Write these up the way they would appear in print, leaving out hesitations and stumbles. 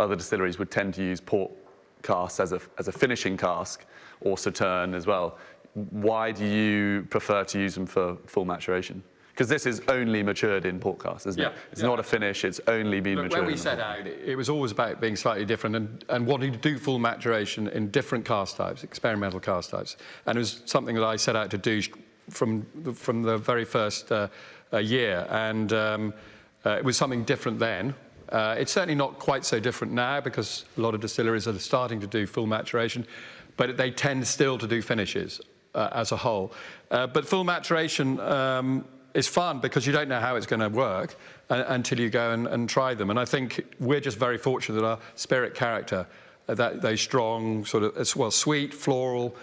other distilleries would tend to use port casks as a finishing cask, or sauterne as well. Why do you prefer to use them for full maturation? Because this is only matured in port casks, isn't it? It's not a finish, it's only been matured. When we set out, it was always about being slightly different and wanting to do full maturation in different cask types, experimental cask types. And it was something that I set out to do from the very first year. And it was something different then. It's certainly not quite so different now, because a lot of distilleries are starting to do full maturation, but they tend still to do finishes as a whole. But full maturation is fun because you don't know how it's going to work until you go and try them. And I think we're just very fortunate that our spirit character, those strong sort of, well, sweet, floral,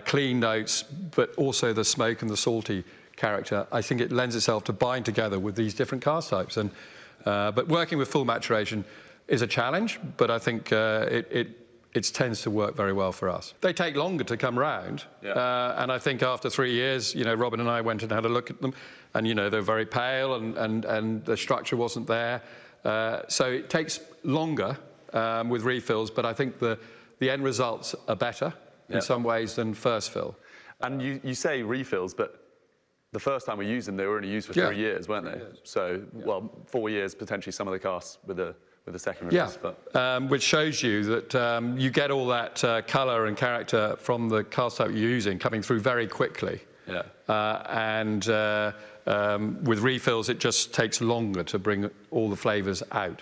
clean notes, but also the smoke and the salty character, I think it lends itself to bind together with these different cask types. And but working with full maturation is a challenge, but I think it tends to work very well for us. They take longer to come round, and I think after 3 years, you know, Robin and I went and had a look at them, and you know, they're very pale, and the structure wasn't there, so it takes longer with refills, but I think the end results are better in some ways than first fill. And you say refills, but the first time we used them, they were only used for 3 years, weren't they? So, well, 4 years potentially, some of the casks with the second release. Which shows you that you get all that colour and character from the cask type you're using coming through very quickly. And with refills, it just takes longer to bring all the flavours out.